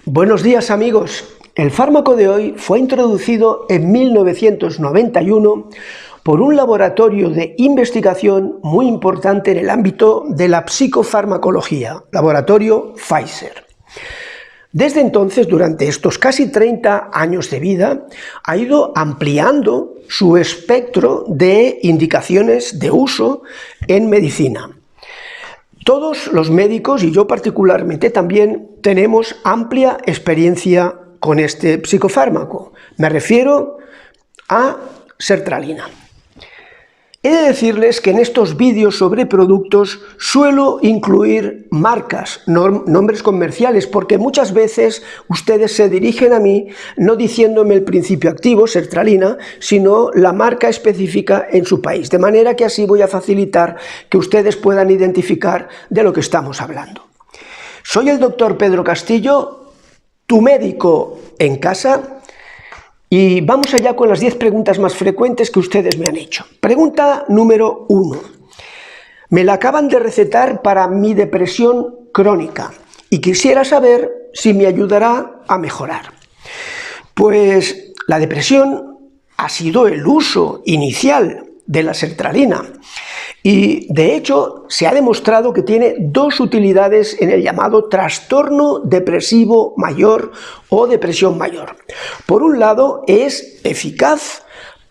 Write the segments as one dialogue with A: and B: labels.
A: Buenos días amigos, el fármaco de hoy fue introducido en 1991 por un laboratorio de investigación muy importante en el ámbito de la psicofarmacología, laboratorio Pfizer. Desde entonces, durante estos casi 30 años de vida, ha ido ampliando su espectro de indicaciones de uso en medicina. Todos los médicos, y yo particularmente también, tenemos amplia experiencia con este psicofármaco. Me refiero a sertralina. He de decirles que en estos vídeos sobre productos suelo incluir marcas, nombres comerciales, porque muchas veces ustedes se dirigen a mí no diciéndome el principio activo, sertralina, sino la marca específica en su país, de manera que así voy a facilitar que ustedes puedan identificar de lo que estamos hablando. Soy el doctor Pedro Castillo, tu médico en casa. Y vamos allá con las 10 preguntas más frecuentes que ustedes me han hecho. Pregunta número 1. Me la acaban de recetar para mi depresión crónica y quisiera saber si me ayudará a mejorar. Pues la depresión ha sido el uso inicial de la sertralina y de hecho se ha demostrado que tiene dos utilidades en el llamado trastorno depresivo mayor o depresión mayor. Por un lado, es eficaz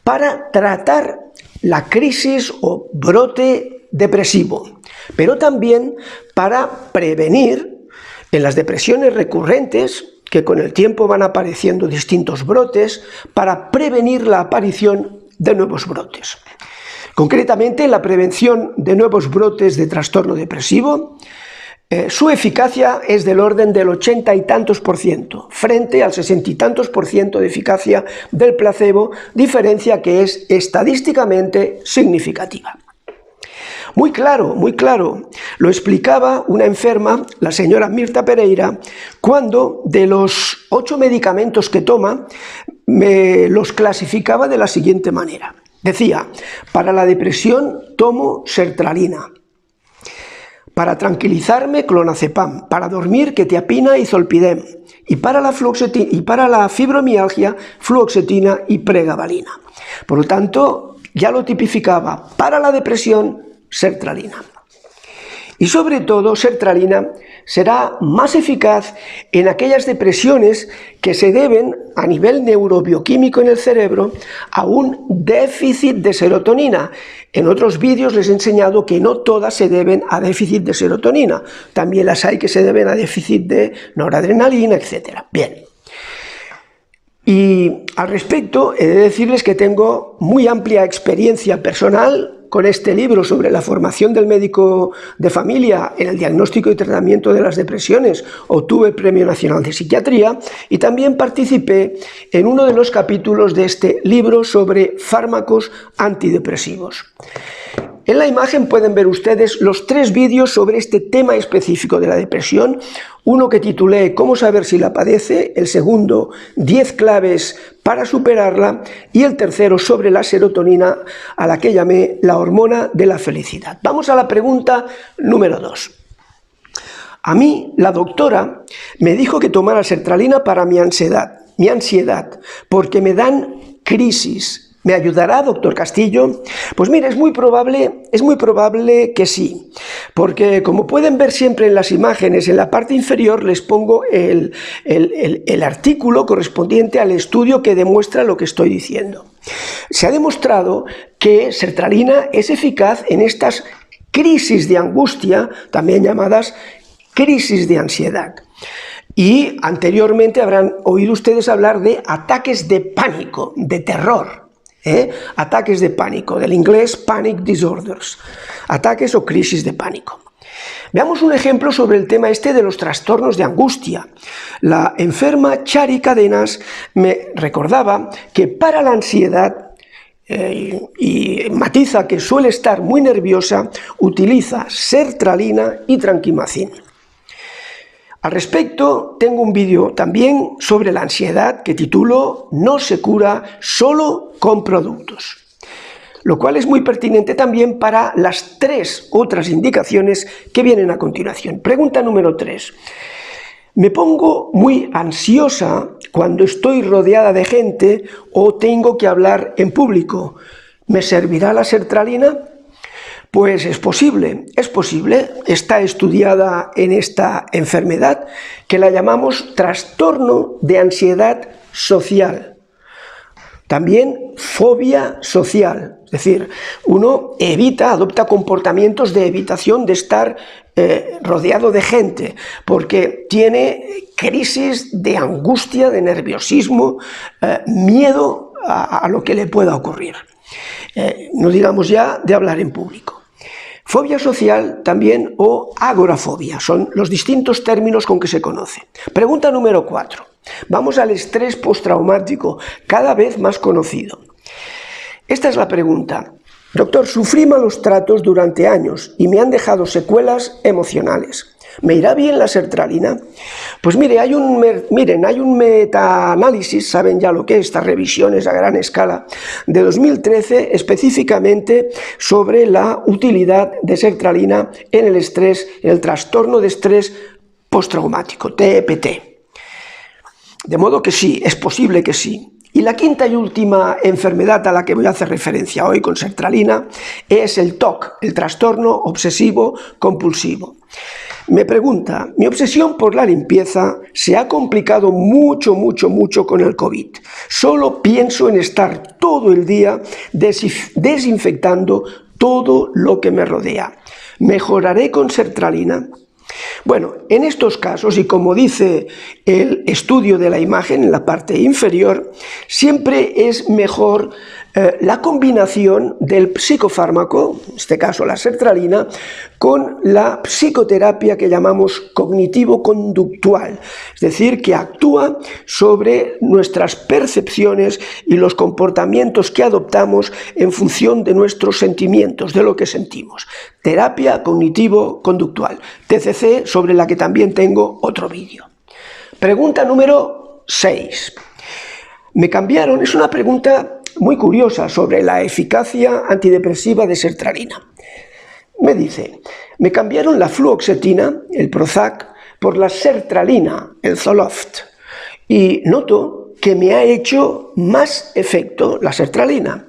A: para tratar la crisis o brote depresivo, pero también para prevenir en las depresiones recurrentes, que con el tiempo van apareciendo distintos brotes, para prevenir la aparición de nuevos brotes. Concretamente, la prevención de nuevos brotes de trastorno depresivo, su eficacia es del orden del 80 y tantos % frente al 60 y tantos % de eficacia del placebo, diferencia que es estadísticamente significativa. Muy claro, lo explicaba una enferma, la señora Mirta Pereira, cuando de los 8 medicamentos que toma, me los clasificaba de la siguiente manera. Decía, para la depresión tomo sertralina, para tranquilizarme clonazepam, para dormir quetiapina y zolpidem, y para la fibromialgia fluoxetina y pregabalina. Por lo tanto, ya lo tipificaba, para la depresión sertralina. Y sobre todo, sertralina será más eficaz en aquellas depresiones que se deben a nivel neurobioquímico en el cerebro a un déficit de serotonina. En otros vídeos les he enseñado que no todas se deben a déficit de serotonina, también las hay que se deben a déficit de noradrenalina, etc. Bien. Y al respecto he de decirles que tengo muy amplia experiencia personal con este libro sobre la formación del médico de familia en el diagnóstico y tratamiento de las depresiones. Obtuve el Premio Nacional de Psiquiatría y también participé en uno de los capítulos de este libro sobre fármacos antidepresivos. En la imagen pueden ver ustedes los 3 vídeos sobre este tema específico de la depresión, uno que titulé ¿Cómo saber si la padece?, el segundo 10 claves para superarla y el tercero sobre la serotonina, a la que llamé la hormona de la felicidad. Vamos a la pregunta número 2. A mí la doctora me dijo que tomara sertralina para mi ansiedad, porque me dan crisis. ¿Me ayudará, doctor Castillo? Pues mire, es muy probable que sí, porque como pueden ver siempre en las imágenes, en la parte inferior les pongo el artículo correspondiente al estudio que demuestra lo que estoy diciendo. Se ha demostrado que sertralina es eficaz en estas crisis de angustia, también llamadas crisis de ansiedad. Y anteriormente habrán oído ustedes hablar de ataques de pánico, de terror. Ataques de pánico, del inglés panic disorders, ataques o crisis de pánico. Veamos un ejemplo sobre el tema este de los trastornos de angustia. La enferma Chari Cadenas me recordaba que para la ansiedad, y matiza que suele estar muy nerviosa, utiliza sertralina y tranquimacin. Al respecto, tengo un vídeo también sobre la ansiedad que titulo No se cura solo con productos, lo cual es muy pertinente también para las 3 otras indicaciones que vienen a continuación. Pregunta número 3. Me pongo muy ansiosa cuando estoy rodeada de gente o tengo que hablar en público. ¿Me servirá la sertralina? Pues es posible, está estudiada en esta enfermedad que la llamamos trastorno de ansiedad social. También fobia social, es decir, uno adopta comportamientos de evitación de estar rodeado de gente, porque tiene crisis de angustia, de nerviosismo, miedo a lo que le pueda ocurrir. No digamos ya de hablar en público. Fobia social también o agorafobia son los distintos términos con que se conoce. Pregunta número 4. Vamos al estrés postraumático, cada vez más conocido. Esta es la pregunta. Doctor, sufrí malos tratos durante años y me han dejado secuelas emocionales. ¿Me irá bien la sertralina? Pues miren, hay un metaanálisis, saben ya lo que es, estas revisiones a gran escala, de 2013 específicamente sobre la utilidad de sertralina en el estrés, en el trastorno de estrés postraumático, TEPT. De modo que sí, es posible que sí. Y la quinta y última enfermedad a la que voy a hacer referencia hoy con sertralina es el TOC, el trastorno obsesivo compulsivo. Me pregunta, mi obsesión por la limpieza se ha complicado mucho con el COVID. Solo pienso en estar todo el día desinfectando todo lo que me rodea. ¿Mejoraré con sertralina? Bueno, en estos casos, y como dice el estudio de la imagen en la parte inferior, siempre es mejor la combinación del psicofármaco, en este caso la sertralina, con la psicoterapia que llamamos cognitivo-conductual, es decir, que actúa sobre nuestras percepciones y los comportamientos que adoptamos en función de nuestros sentimientos, de lo que sentimos. Terapia cognitivo-conductual, TCC, sobre la que también tengo otro vídeo. Pregunta número 6. Me cambiaron, es una pregunta muy curiosa sobre la eficacia antidepresiva de sertralina. Me dice, me cambiaron la fluoxetina, el Prozac, por la sertralina, el Zoloft, y noto que me ha hecho más efecto la sertralina.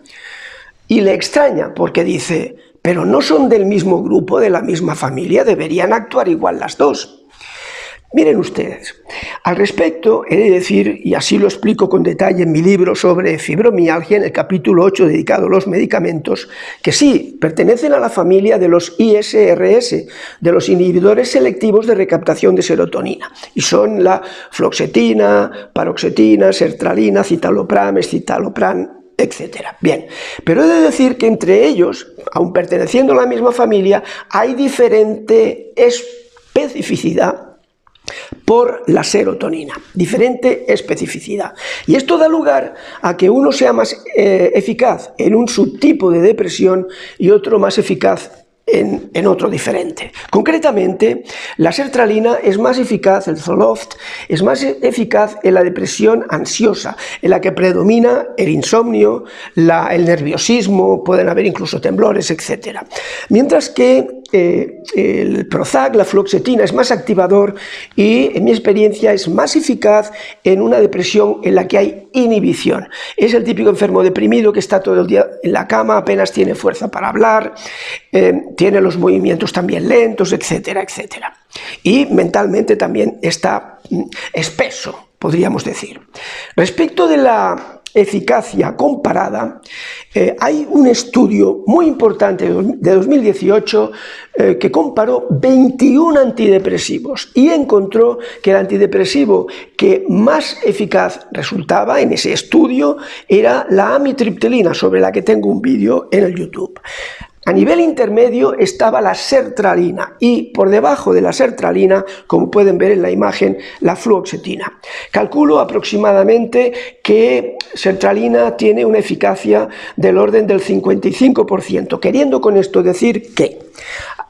A: Y le extraña porque dice, pero no son del mismo grupo, de la misma familia, deberían actuar igual las dos. Miren ustedes, al respecto he de decir, y así lo explico con detalle en mi libro sobre fibromialgia, en el capítulo 8 dedicado a los medicamentos, que sí, pertenecen a la familia de los ISRS, de los inhibidores selectivos de recaptación de serotonina, y son la fluoxetina, paroxetina, sertralina, citalopram, escitalopram, etc. Bien, pero he de decir que entre ellos, aun perteneciendo a la misma familia, hay diferente especificidad por la serotonina, diferente especificidad. Y esto da lugar a que uno sea más eficaz en un subtipo de depresión y otro más eficaz en otro diferente. Concretamente, la sertralina es más eficaz, el Zoloft, es más eficaz en la depresión ansiosa, en la que predomina el insomnio, el nerviosismo, pueden haber incluso temblores, etc. Mientras que el Prozac, la fluoxetina, es más activador y, en mi experiencia, es más eficaz en una depresión en la que hay inhibición. Es el típico enfermo deprimido que está todo el día en la cama, apenas tiene fuerza para hablar, tiene los movimientos también lentos, etcétera, etcétera. Y mentalmente también está espeso, podríamos decir. Respecto de la eficacia comparada, hay un estudio muy importante de 2018 que comparó 21 antidepresivos y encontró que el antidepresivo que más eficaz resultaba en ese estudio era la amitriptilina, sobre la que tengo un vídeo en el YouTube. A nivel intermedio estaba la sertralina y por debajo de la sertralina, como pueden ver en la imagen, la fluoxetina. Calculo aproximadamente que sertralina tiene una eficacia del orden del 55%, queriendo con esto decir que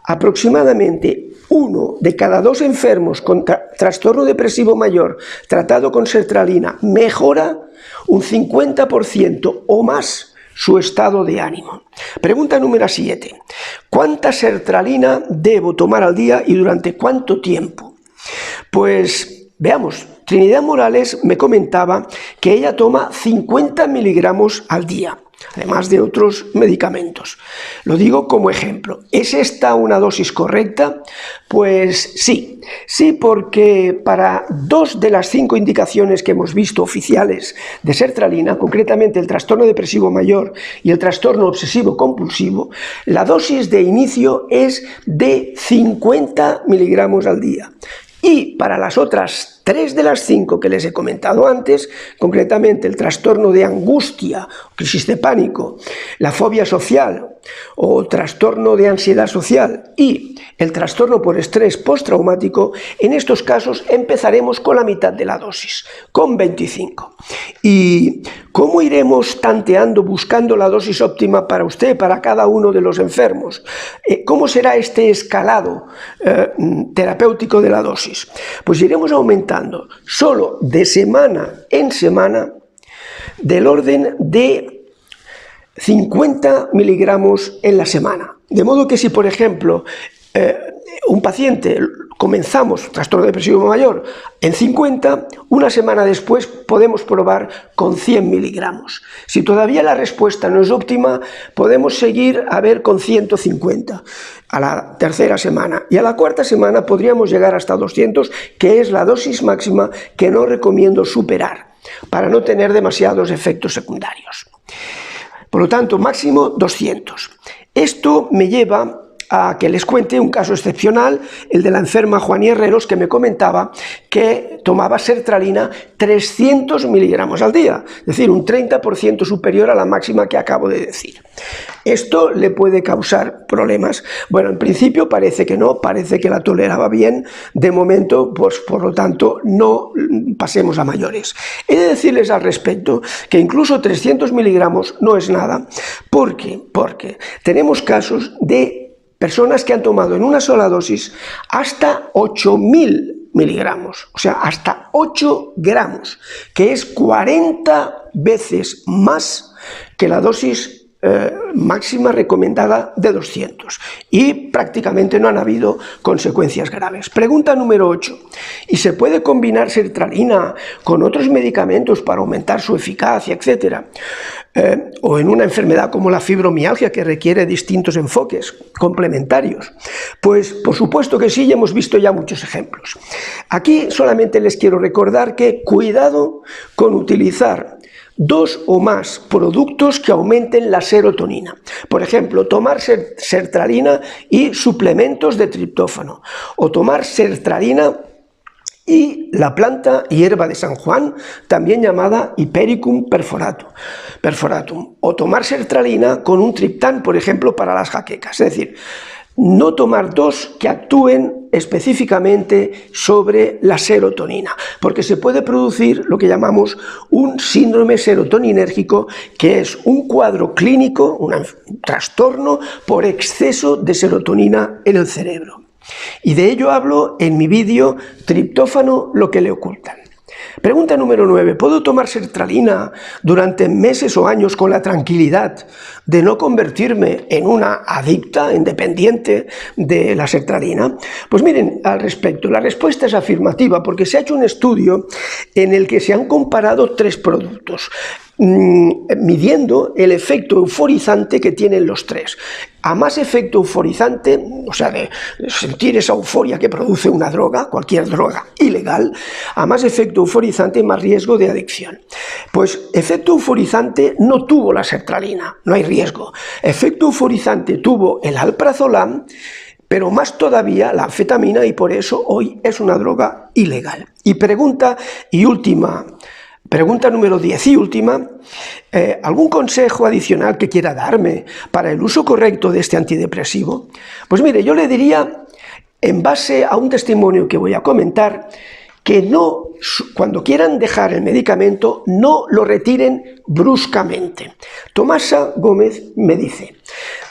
A: aproximadamente 1 de cada 2 enfermos con trastorno depresivo mayor tratado con sertralina mejora un 50% o más su estado de ánimo. Pregunta número 7. ¿Cuánta sertralina debo tomar al día y durante cuánto tiempo? Pues Veamos, Trinidad Morales me comentaba que ella toma 50 miligramos al día, además de otros medicamentos. Lo digo como ejemplo. ¿Es esta una dosis correcta? Pues sí, porque para 2 de las 5 indicaciones que hemos visto oficiales de sertralina, concretamente el trastorno depresivo mayor y el trastorno obsesivo compulsivo, la dosis de inicio es de 50 miligramos al día. Y para las otras 3 de las 5 que les he comentado antes, concretamente el trastorno de angustia, crisis de pánico, la fobia social o trastorno de ansiedad social y el trastorno por estrés postraumático, en estos casos empezaremos con la mitad de la dosis, con 25. ¿Y cómo iremos tanteando, buscando la dosis óptima para usted, para cada uno de los enfermos? ¿Cómo será este escalado terapéutico de la dosis? Pues iremos aumentando solo de semana en semana del orden de 50 miligramos en la semana. De modo que si, por ejemplo, un paciente comenzamos trastorno depresivo mayor en 50, una semana después podemos probar con 100 miligramos. Si todavía la respuesta no es óptima, podemos seguir a ver con 150 a la tercera semana. Y a la cuarta semana podríamos llegar hasta 200, que es la dosis máxima que no recomiendo superar, para no tener demasiados efectos secundarios. Por lo tanto, máximo 200. Esto me lleva a que les cuente un caso excepcional, el de la enferma Juani Herreros, que me comentaba que tomaba sertralina 300 miligramos al día, es decir, un 30% superior a la máxima que acabo de decir. ¿Esto le puede causar problemas? Bueno, en principio parece que no, parece que la toleraba bien. De momento, pues por lo tanto, no pasemos a mayores. He de decirles al respecto que incluso 300 miligramos no es nada, porque tenemos casos de personas que han tomado en una sola dosis hasta 8.000 miligramos, o sea, hasta 8 gramos, que es 40 veces más que la dosis máxima recomendada de 200, y prácticamente no han habido consecuencias graves. Pregunta número 8. ¿Y se puede combinar sertralina con otros medicamentos para aumentar su eficacia, etcétera? O en una enfermedad como la fibromialgia, que requiere distintos enfoques complementarios? Pues por supuesto que sí, y hemos visto ya muchos ejemplos. Aquí solamente les quiero recordar que cuidado con utilizar 2 o más productos que aumenten la serotonina. Por ejemplo, tomar sertralina y suplementos de triptófano, o tomar sertralina y la planta hierba de San Juan, también llamada Hipericum perforatum, o tomar sertralina con un triptán, por ejemplo, para las jaquecas. Es decir, no tomar 2 que actúen específicamente sobre la serotonina, porque se puede producir lo que llamamos un síndrome serotoninérgico, que es un cuadro clínico, un trastorno por exceso de serotonina en el cerebro. Y de ello hablo en mi vídeo Triptófano, lo que le ocultan. Pregunta número 9. ¿Puedo tomar sertralina durante meses o años con la tranquilidad de no convertirme en una adicta, en dependiente de la sertralina? Pues miren, al respecto, la respuesta es afirmativa, porque se ha hecho un estudio en el que se han comparado 3 productos, midiendo el efecto euforizante que tienen los 3. A más efecto euforizante, o sea, de sentir esa euforia que produce una droga, cualquier droga ilegal, a más efecto euforizante, más riesgo de adicción. Pues efecto euforizante no tuvo la sertralina, no hay riesgo. Efecto euforizante tuvo el alprazolam, pero más todavía la anfetamina, y por eso hoy es una droga ilegal. Y pregunta número 10 y última, ¿algún consejo adicional que quiera darme para el uso correcto de este antidepresivo? Pues mire, yo le diría, en base a un testimonio que voy a comentar, que no, cuando quieran dejar el medicamento, no lo retiren bruscamente. Tomasa Gómez me dice: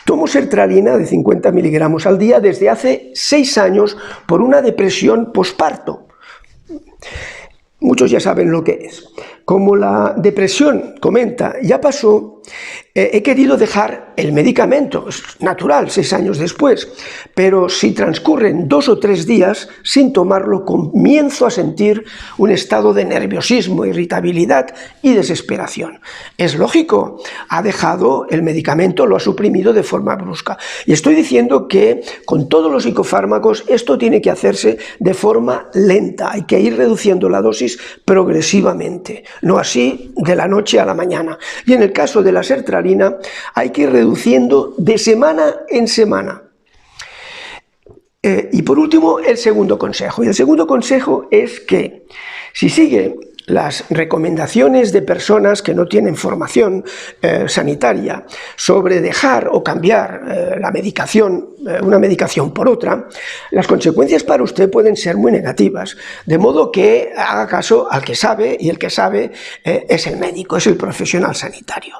A: tomo sertralina de 50 miligramos al día desde hace 6 años por una depresión posparto. Muchos ya saben lo que es. Como la depresión, comenta, ya pasó, he querido dejar el medicamento, es natural, 6 años después, pero si transcurren 2 o 3 días sin tomarlo, comienzo a sentir un estado de nerviosismo, irritabilidad y desesperación. Es lógico, ha dejado el medicamento, lo ha suprimido de forma brusca. Y estoy diciendo que con todos los psicofármacos esto tiene que hacerse de forma lenta, hay que ir reduciendo la dosis progresivamente, no así de la noche a la mañana. Y en el caso de la sertralina hay que ir reduciendo de semana en semana. Y por último, el segundo consejo. Y el segundo consejo es que si sigue las recomendaciones de personas que no tienen formación sanitaria sobre dejar o cambiar la medicación, una medicación por otra, las consecuencias para usted pueden ser muy negativas, de modo que haga caso al que sabe, y el que sabe es el médico, es el profesional sanitario.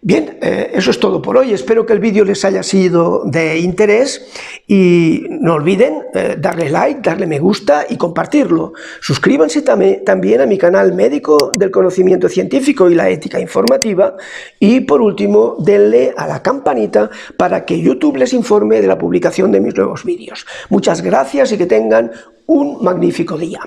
A: Bien, eso es todo por hoy. Espero que el vídeo les haya sido de interés y no olviden darle like, darle me gusta y compartirlo. Suscríbanse también a mi canal Médico del Conocimiento Científico y la Ética Informativa y por último denle a la campanita para que YouTube les informe de la publicación de mis nuevos vídeos. Muchas gracias y que tengan un magnífico día.